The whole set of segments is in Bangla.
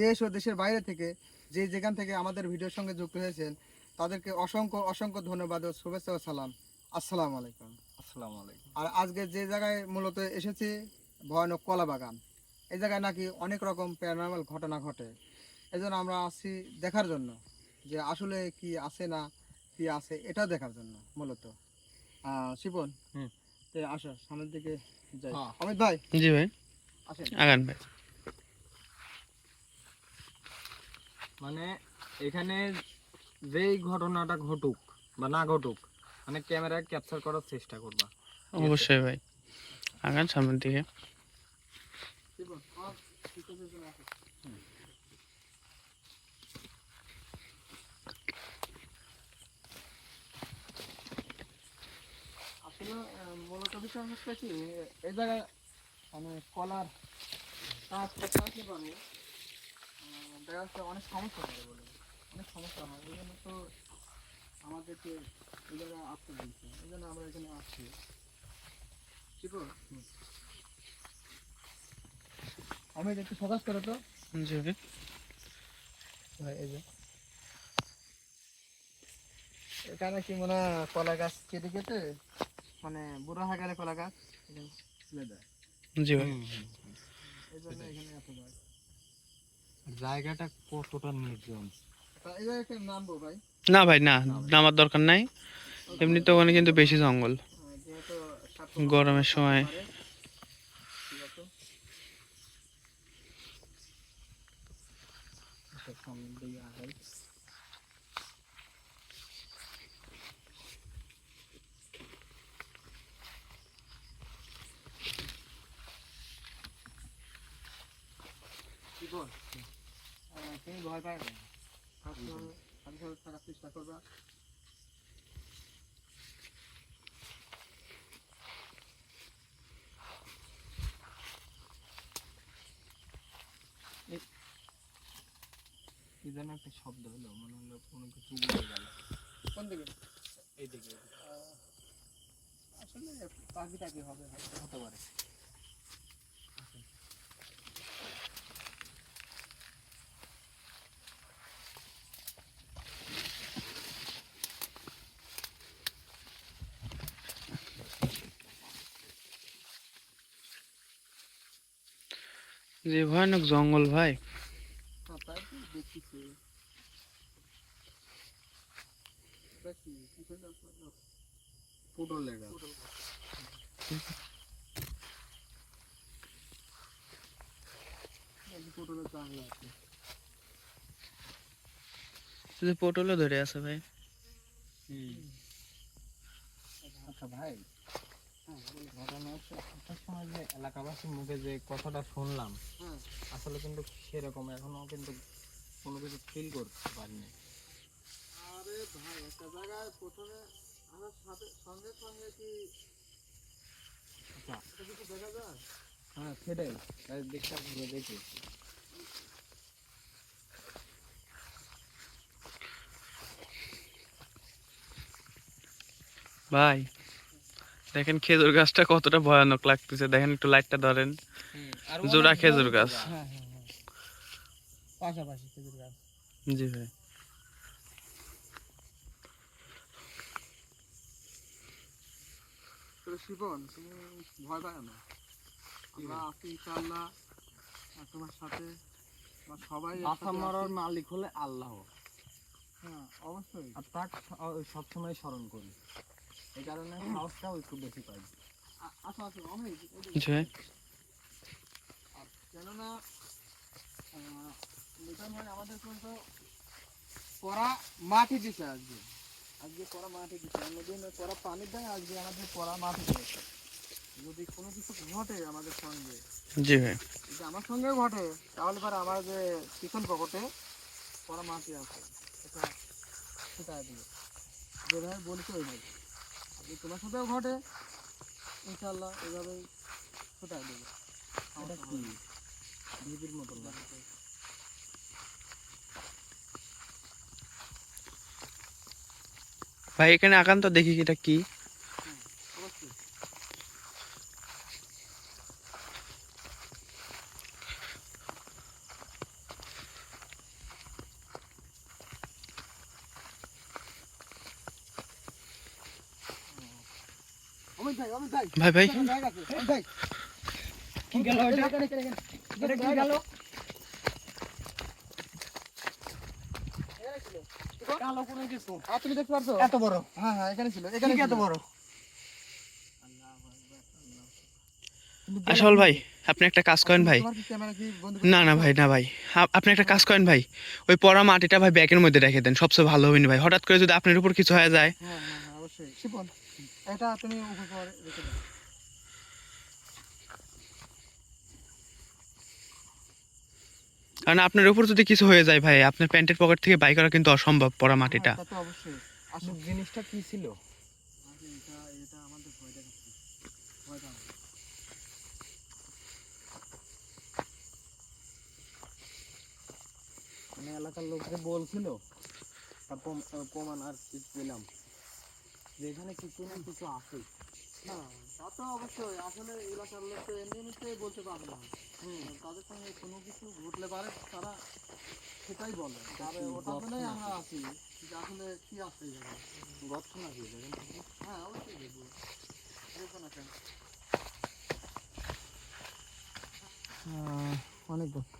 দেশ ও দেশের বাইরে থেকে যে যেখান থেকে আমাদের ভিডিওর সঙ্গে যুক্ত হয়েছেন তাদেরকে অসংখ্য অসংখ্য ধন্যবাদ ও শুভেচ্ছা ও সালাম। আসসালামু আলাইকুম। আসসালামু আলাইকুম। আর আজকে যে জায়গায় মূলত এসেছি, ভয়ানক কলা বাগান। এই জায়গায় নাকি অনেক রকম প্যারানর্মাল ঘটনা ঘটে। এই জন্য আমরা আসছি দেখার জন্য যে আসলে কি আছে না কি আছে এটা দেখার জন্য মূলত। শিপন, আসো সামনের দিকে যাই। অমিত ভাই, জি ভাই, আসেন। আগান ভাই। মানে এখানে যেই ঘটনাটা ঘটুক বা না ঘটুক, মানে ক্যামেরায় ক্যাপচার করার চেষ্টা করবা। অবশ্যই ভাই, আগান সামনের দিকে। শিপন, আমার পিছনে পিছনে আসো। আসলে মূলত বিষয় হচ্ছে কি, এই জায়গায় মানে কলার কাজ করতে পারে, দেখা যাচ্ছে অনেক সমস্যা হয় বলে, অনেক সমস্যা হয়। এই জন্য তো আমাদেরকে এই জায়গায় আসতে বলছে, এই জন্য আমরা এখানে আসছি। ঠিক আছে, আমি একটু ফোকাস করো তো। জি ভাই। এই যে এখানে কি মনে হয় কলা গাছ কেটে কেটে মানে বুড়ো হয়ে গেলে কলা গাছ এখানে ফেলে দেয়, জি ভাই। এই জন্য এখানে এত গাছ। জায়গাটা কতটা নির্জন। এই জায়গায় নামবো ভাই? না ভাই, না, নামার দরকার নাই। এমনি তো ওখানে কিন্তু বেশি জঙ্গল যেহেতু গরমের সময়। ঠিক আছে, সামনের দিকে আগাই। তুমি ভয় পাই না, সবসময় থাকার চেষ্টা করবা। কি যেন একটা শব্দ হলো, মনে হলো কোনো কিছু উড়ে গেল। কোন দিকে? এইদিকে আসলে পাখি টাকি হবে, হতে পারে। যে ভয়ানক জঙ্গল ভাই। তাই তো দেখতেছি। পটলের গাছ। পটলের চাংলা আছে। যে পটলও ধরে আছে ভাই। আচ্ছা ভাই, ঘটনা হচ্ছে একটা সময় যে এলাকাবাসীর মুখে যে কথাটা শুনলাম, আসলে কিন্তু সেরকম এখনো কিন্তু কোনো কিছু ফিল করতে পারিনি। আরে ভাই, একটা জায়গায় প্রথমে আমার সাথে সঙ্গে সঙ্গে কি আচ্ছা, এটা কিছু দেখা যায়? হ্যাঁ সেটাই, তাই দেখতে ঘুরে দেখি। ভাই দেখেন খেজুর গাছটা কতটা ভয়ানক লাগতেছে, দেখেন একটু লাইটটা ধরেন। জোড়া খেজুর গাছ। হ্যাঁ, পাশাপাশি খেজুর গাছ। জি ভাই। তো শিবন, তুমি ভয় পাও না? আমরা আছি ইনশাআল্লাহ তোমার সাথে, বা সবাই বাসা মারার মালিক হলে আল্লাহ। হ্যাঁ অবশ্যই। আর তাকে সবসময় স্মরণ করি, এই কারণে সাহসটাও একটু বেশি পাই। আচ্ছা আচ্ছা, অমিত, জি ভাই। কেননা লিটন ভাই আমাদের কিন্তু পড়া মাটি দিছে আজকে, আজকে পড়া মাটি দিচ্ছে, অন্যদিন পড়া পানি দেয়, আজকে আমাদের পড়া মাটি দিয়েছে। যদি কোনো কিছু ঘটে আমাদের সঙ্গে, জি ভাই। যদি আমার সঙ্গেও ঘটে, তাহলে পরে আমার যে পিছন পকেটে পড়া মাটি আছে, এটা ফুটায় দিবে, যেভাবে বলছে ওইভাবে। যদি তোমার সাথেও ঘটে, ইনশাল্লাহ এইভাবেই ফুটায় দেবে। এটা কি ঢিপির মতো লাগে। ভাই এখানে আকান তো দেখি এটা কি। অবশ্যই। ভাই ভাই কি গেল এটা এটা কি গেল কালো কোনো কিছু তুমি দেখতে পারছো? এত বড় হ্যাঁ হ্যাঁ, এখানে ছিল, এখানে এখানে এত বড় আসল ভাই আপনি একটা কাজ করেন ভাই। তোমার কি ক্যামেরা কি বন্ধ না না ভাই, না ভাই, আপনি একটা কাজ করেন ভাই, ওই পরা মাটিটা ভাই ব্যাগের মধ্যে রেখে দেন, সবচেয়ে ভালো হবে না ভাই, হঠাৎ করে যদি আপনার উপর কিছু হয়ে যায়। হ্যাঁ হ্যাঁ হ্যাঁ, অবশ্যই শিপন, এটা তুমি উপর রেখে দাও। কারণ আপনার উপর যদি কিছু হয়ে যায় ভাই, আপনার প্যান্টের পকেট থেকে বাই করা কিন্তু অসম্ভব পরা মাটিটা। তা তো অবশ্যই। আসল জিনিসটা কি ছিল এটা এটা আমাদের ভয় দেখাচ্ছে, ভয় দাও। মানে এলাকার লোককে বলছিল তারপর প্রমাণ আর কিছু পেলাম যে এখানে কিছু না কিছু আছে না, তা তো অবশ্যই, আসলে এলাকার লোক তো এমনি এমনিতেই বলতে পারে না। তাদের সঙ্গে কোনো কিছু ঘটলে পারে তারা সেটাই বলে, তবে ওটার জন্যই আমরা আছি যে আসলে কি আছে এই জায়গায়। গর্ত নাকি দেখেন হ্যাঁ অবশ্যই দেখবো, দেখবো না কেন। অনেক দুঃখ।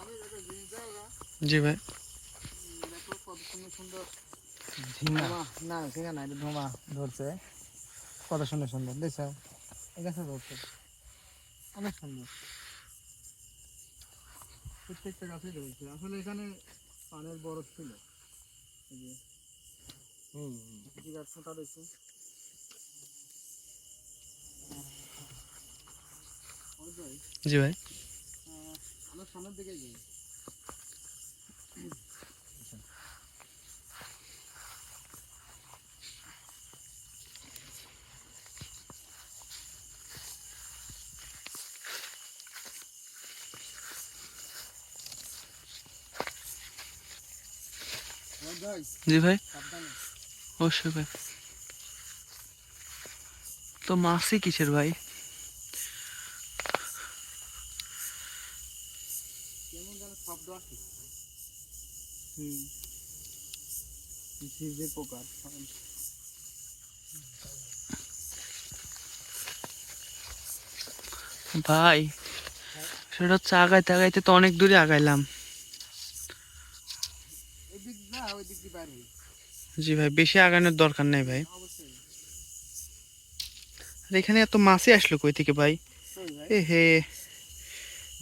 আমি একটা জিনিস দেখো, জি ভাই। দেখো কত সুন্দর সুন্দর ঝিঙা ধোঁয়া, না ঠিক না, এটা ধোঁয়া ধরছে, কত সুন্দর সুন্দর দেখছো, এই গাছে ধরছে অনেক সুন্দর, প্রত্যেকটা গাছে ধরছে। আসলে এখানে পানের বরফ ছিল, এই যে কি গাছ ফোঁটা রয়েছে। জি ভাই। আমরা সামনের দিকে যাই। জি ভাই, সাবধানে। অবশ্যই ভাই। তো মাছই কিসের ভাই? কেমন যেন শব্দ আসছে। যে পোকা ভাই সেটা হচ্ছে আগাইতে আগাইতে তো অনেক দূরে আগাইলাম। এদিক যা, ওই দিক দিয়ে বাইরে হই। জি ভাই, বেশি আগানোর দরকার নেই ভাই। অবশ্যই। আর এখানে এত মাছই আসলো কই থেকে ভাই? কই ভাই? এ হে,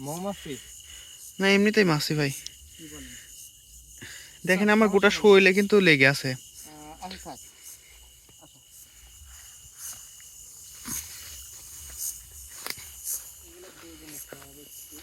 মৌমাছি না এমনিতেই মাছই ভাই। কি বলেন? দেখেন আমার গোটা শরীরে কিন্তু লেগে আছে। আসো থাক, আসো। এগুলো প্রয়োজন একটা হবে একটু।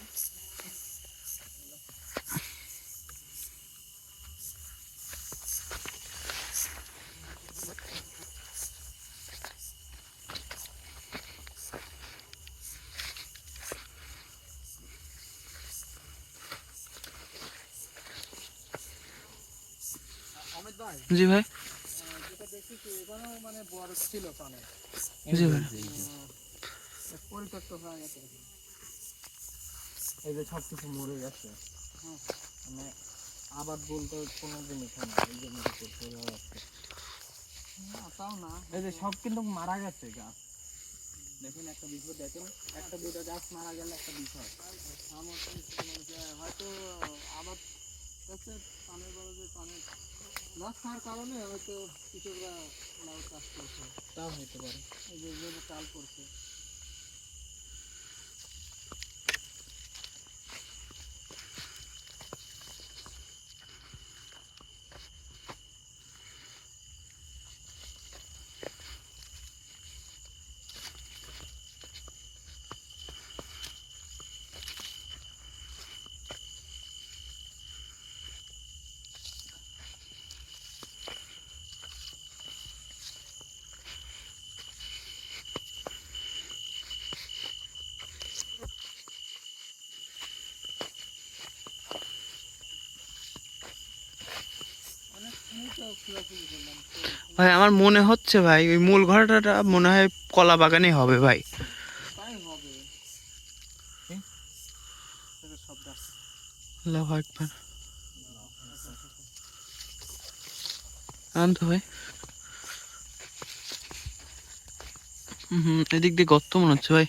অমিত ভাই, জি ভাই। যেটা দেখতেছি এখানেও মানে বরফ ছিল পানে, জি ভাই। পরিত্যক্ত হয়ে গেছে। এই যে সব কিছু মরে গেছে হ্যাঁ মানে আবাদ বলতে কোনো জিনিস হয় না এই যে মরে করতে যাচ্ছে না, তাও না, এই যে সব কিন্তু মারা গেছে গাছ দেখেন একটা বিষয় দেখেন একটা দুটো গাছ মারা গেলে একটা বিষয় আমার তো হয়তো আবার হচ্ছে পানের বড় যে পানের মাছ খাওয়ার কারণে হয়তো কৃষকরা লাউ চাষ করছে, তাও হতে পারে এই যে যেভাবে চাল করছে। ভাই আমার মনে হচ্ছে ভাই ওই মূল ঘটনাটা মনে হয় কলা বাগানেই হবে ভাই। তাই হবে। শব্দ আসছে। আল্লাহু আকবার। আনতো ভাই। এদিক দিয়ে গর্ত মনে হচ্ছে ভাই।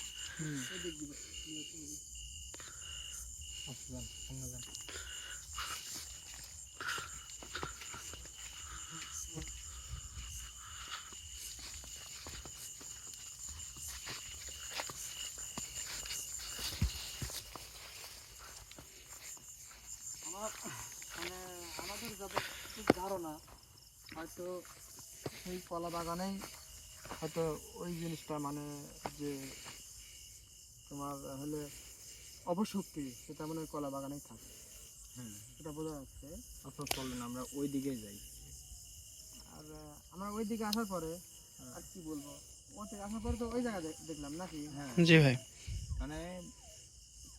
মানে আমাদের যতটুকু ধারণা হয়তো সেই কলা বাগানেই হয়তো ওই জিনিসটা মানে যে তোমার হলে অবশক্তি সেটা মানে ওই কলা বাগানেই থাকে। সেটা বোঝা যাচ্ছে। আপনার চলেন আমরা ওই দিকে যাই। আর আমরা ওই দিকে আসার পরে আর কি বলবো, ওই থেকে আসার পরে তো ওই জায়গা দেখলাম নাকি। হ্যাঁ জি ভাই। মানে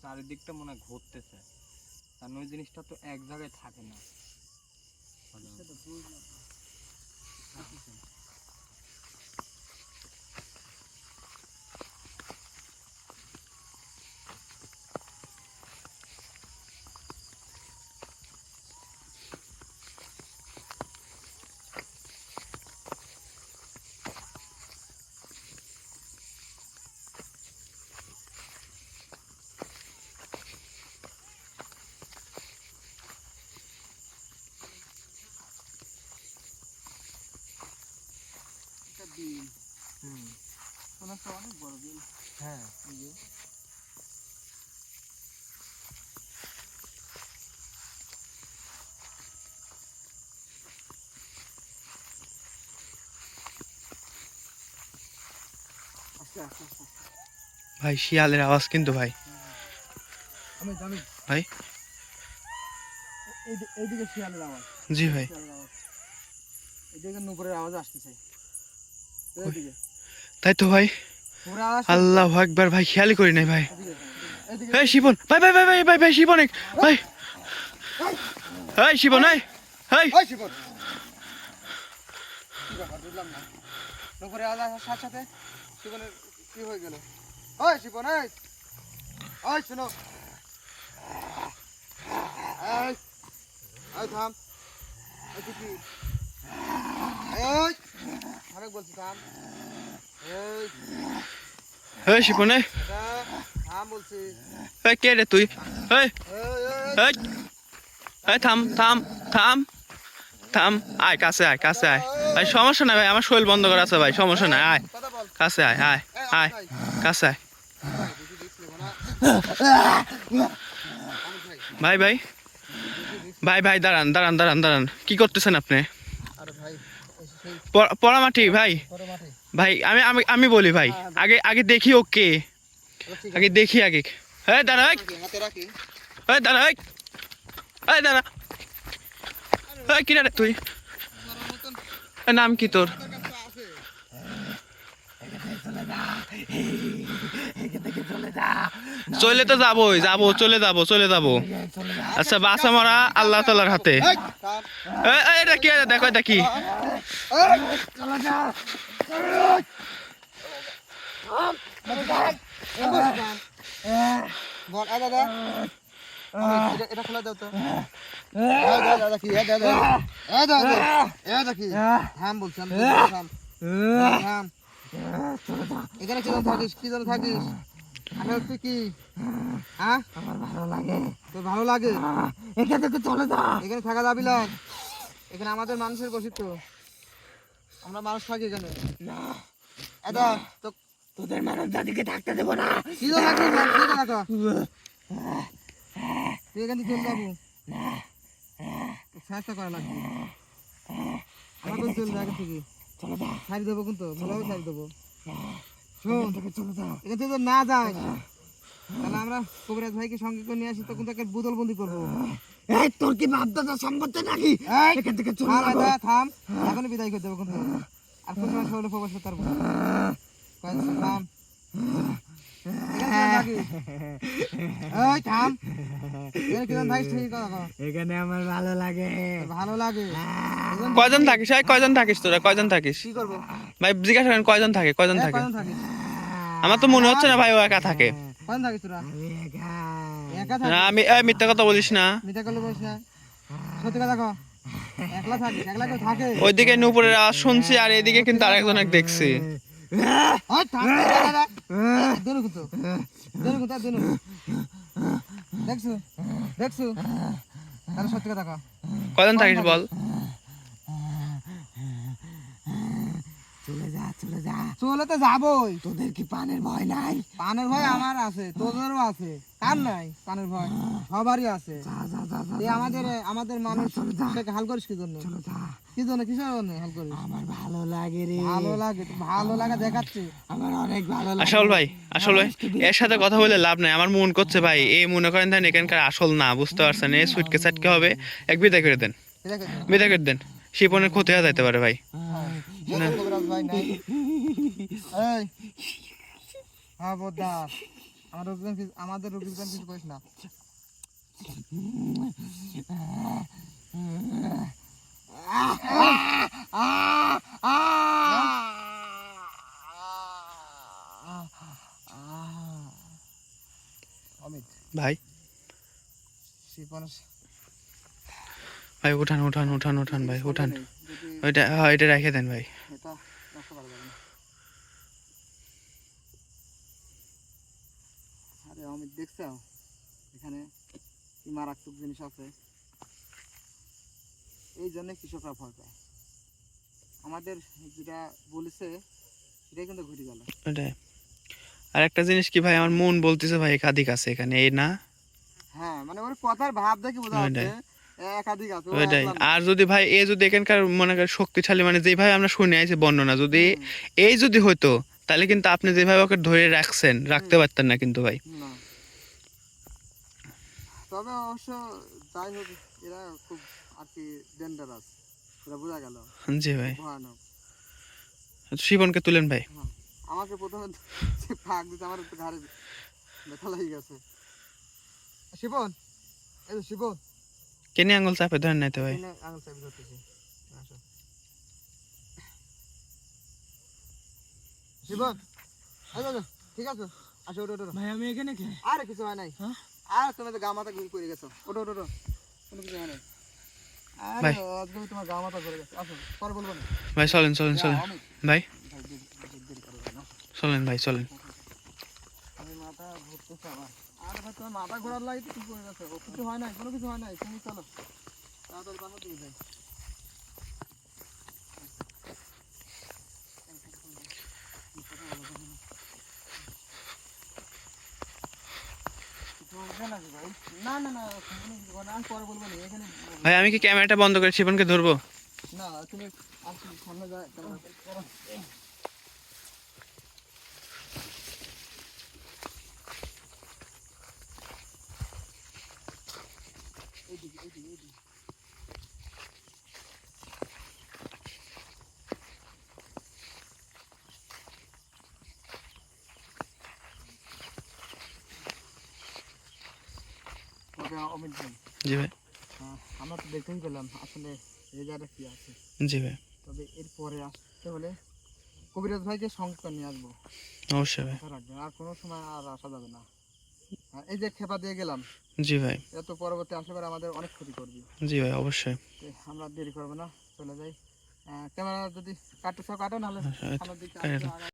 চারিদিকটা মনে হয় ঘুরতেছে, কারণ ওই জিনিসটা তো এক জায়গায় থাকে না। সেটা বুঝলাম। একটা বিল, মনে হচ্ছে অনেক বড় বিল। হ্যাঁ এই যে আস্তে আস্তে আস্তে আস্তে। ভাই শিয়ালের আওয়াজ কিন্তু ভাই। আমি জানি ভাই এইদিকে শিয়ালের আওয়াজ। জি ভাই। শিয়ালের আওয়াজ এদিকে নুপুরের আওয়াজ আসতেছে। এইদিকে তাই তো ভাই। নুপুরের আওয়াজ। আল্লাহু আকবার ভাই, খেয়ালই করি নাই ভাই। এদিকে এই শিবন ভাই ভাই ভাই ভাই ভাই ভাই শিবন ভাই। এই শিবন এই এই ওই শিবন, কি ব্যাপার বুঝলাম না। নুপুরের আওয়াজ আসার সাথে সাথে শিবনের কি হয়ে গেল? ওই শিবন এই, ওই শোনো, এই এই থাম, এই তুই কি, এই অনেক বলছি থাম, এই এই শিবন এই এটা থাম বলছি, এই কে রে তুই? এই এই এই এই এই থাম থাম থাম থাম, আয় কাছে আয় কাছে আয় ভাই, সমস্যা নাই ভাই, আমার শরীর বন্ধ করা আছে ভাই, সমস্যা নাই, আয় কথা বল। কাছে আয় আয় আয় কাছে আয় ভাই ভাই ভাই ভাই দাঁড়ান দাঁড়ান দাঁড়ান দাঁড়ান, কি করতেছেন আপনি? আরে ভাই সেই পড়ামাটি ভাই বড় মাঠে ভাই, আমি আমি আমি বলি ভাই, আগে আগে দেখি ওকে, আগে দেখি আগে। এই দাঁড়া হাতে রাখি। এই দাঁড়া এই দাঁড়া এই কিনা রে তুই? এর নাম কি তোর? চলে তো যাবোই, যাবো চলে যাবো চলে যাবো। আচ্ছা বাসা মরা আল্লাহ তাআলার হাতে। এটা কি দেখো, এটা কি? এটা খোলা দাও তো। থাম বলছি, থাম থাম। এখানে কি জন্য থাকিস? কি জন্য থাকিস? আমি হচ্ছে কি, হ্যাঁ তোর ভালো লাগে? এখান থেকে চলে যা। এখানে থাকা যাবি না, এখানে আমাদের মানুষের বসিত, আমরা মানুষ থাকি এখানে। এটা তো তোদের মানব জাতিকে থাকতে দেবো না। কি জন্য থাকিস? তুই এখান থেকে চলে যাবো, চেষ্টা করা লাগবে। আমাকে চলে যা এখান থেকে, ছাড়ি দেবো কিন্তু, ভালোভাবে ছাড়ি দেবো। শোন এখান থেকে না যায় তাহলে আমরা কবিরাজ ভাইকে সঙ্গে করে নিয়ে আসি, তখন তাকে বোতল বন্দি করবো। এই তোর কি বাপদাদা সম্পত্তি নাকি? এখান থেকে চলে যা। থাম, এখনই বিদায় করে দেবো কিন্তু, আর কোন সময় শহরে প্রবেশ করতে পারবো না। থাম, এই থাম। কিরম থাকিস ঠিক কথা কও। এখানে আমার ভালো লাগে। ভালো লাগে কয়জন থাকিস ভাই, কয়জন থাকিস তোরা, কয়জন থাকিস কি করবো ভাই? জিজ্ঞাসা করেন কয়জন থাকে, কয়জন থাকে? কয়জন থাকিস আমার তো মনে হচ্ছে না ভাই ও একা থাকে। কয়জন থাকিস তোরা আমি একা। একা না, থাকিস আমি এই মিথ্যা কথা বলিস না। মিথ্যা করলে বলিস না সত্যি কথা কও একলা থাকিস একলা কেউ থাকে ওইদিকে নুপুরের আওয়াজ শুনছি আর এদিকে কিন্তু আরেকজন দেখছি। ওই থাম দাদা দেনু কিন্তু দেনু দেখছো দেখছো তাহলে সত্যি কথা কও কয়জন থাকিস বল? চলে যা, চলে যা। চলে তো যাবই তোদের কি পানের ভয় নাই? পানের ভয় আমার আছে তোদেরও আছে কার নাই পানের ভয় সবারই আছে যা যা যা যা। এই আমাদের মানুষ সেটাকে হাল করিস কি জন্য চলে যা। কি জন্য কিসের জন্য হাল করিস আমার ভালো লাগে রে। ভালো লাগে তো ভালো লাগা দেখাচ্ছে আমার অনেক ভালো লাগে। আসল ভাই, আসল ভাই এর সাথে কথা বলে লাভ নাই, আমার মন করছে ভাই এই মনে করেন দেন এখানকার আসল না, বুঝতে পারছেন? এই সুটকে সাটকে হবে, এক বিদায় করে দেন, ঠিক আছে বিদায় করে দেন, শিপনের ক্ষতি হয়ে যাইতে পারে ভাই। কবিরাজ ভাই নাই এই হ্যাঁ বোদার আমাদের রোগীর কিছু করিস না অমিত ভাই শিপন ভাই উঠান উঠান উঠান উঠান ভাই উঠান, যদি ওইটা হ্যাঁ এটা রেখে দেন ভাই। এটা নষ্ট করা যাবে না আরে অমিত দেখছো এখানে কি মারাত্মক জিনিস আছে এই জন্য কৃষকরা ভয় পায় আমাদের যেটা বলেছে সেটাই কিন্তু ঘটে গেল ওটাই। আর একটা জিনিস কি ভাই, আমার মন বলতেছে ভাই একাধিক আছে এখানে, এই না? হ্যাঁ মানে ওর কথার ভাব দেখে বোঝা যাচ্ছে একাধিক আছে ও ওইটাই। একলা না। আর যদি ভাই এই যদি এখানকার মনে করেন শক্তিশালী, মানে যেভাবে আমরা শুনে আইছি বর্ণনা, যদি এই যদি হইতো তাহলে কিন্তু আপনি যেভাবে ওকে ধরে রাখছেন রাখতে পারতেন না কিন্তু ভাই। না তবে অবশ্য যাই হোক এরা খুব আর কি ডেঞ্জারাস এটা বোঝা গেল জি ভাই, ভয়ানক শিবনকে তুলেন ভাই। আমাকে প্রথমে যে ফাঁক দিতে আমার একটু ঘাড়ে ব্যথা লেগে গেছে শিবন এই তো শিবন কেনে আঙ্গুল চাপে ধরেন নাইতে ভাই। এনে আঙুল চাবি ধরতেছি আসো শিবন এই তো ঠিক আছে আসো ওঠো ওঠো ভাই আমি এখানে কে? আরে কিছু হয় নাই হ্যাঁ? আর তুমি তো গা মাথা ঘুরে পড়ে গেছো ওঠো ওঠো ওঠো কোনো কিছু হয় নাই আরে ভাই। আজকে তোমার গা মাথা ঘুরে গেছে আসো পরে বলবো না ভাই চলেন চলেন চলেন অমিত ভাই, ভাই দেরি করবে না চলেন ভাই চলেন। আমি মাথা ঘুরতেছে আমার আরে ভাই তোমার মাথা ঘোরার লাগে কিছু পড়ে গেছে ও কিছু হয় নাই কোনো কিছু হয় নাই তুমি চলো তাড়াতাড়ি বাসা দিয়ে যাই না না না কোনো কিছু হয় না, আমি পরে বলবো না এখানে ভাই আমি কি ক্যামেরাটা বন্ধ করে শিবনকে ধরবো? না তুমি আসো সামনে যাই এইদিকে এইদিকে এইদিকে তবে অমিত ভাই জি ভাই, আমরা তো দেখতেই পেলাম আসলে রেজাল্টে কি আছে জি ভাই, তবে এরপরে আসতে হলে কবিরাজ ভাইকে সঙ্গে নিয়ে আসবো অবশ্যই ভাই। কথা রাখবেন আর কোনো সময় আর আসা যাবে না এই যে খেপা দিয়ে গেলাম জি ভাই, এত পরবর্তী আসলে পরে আমাদের অনেক ক্ষতি করবি জি ভাই অবশ্যই। তো আমরা দেরি করবো না চলে যাই ক্যামেরা যদি কাটতে চাও কাটো নাহলে আচ্ছা, সামনের দিকে কাটো। আসো,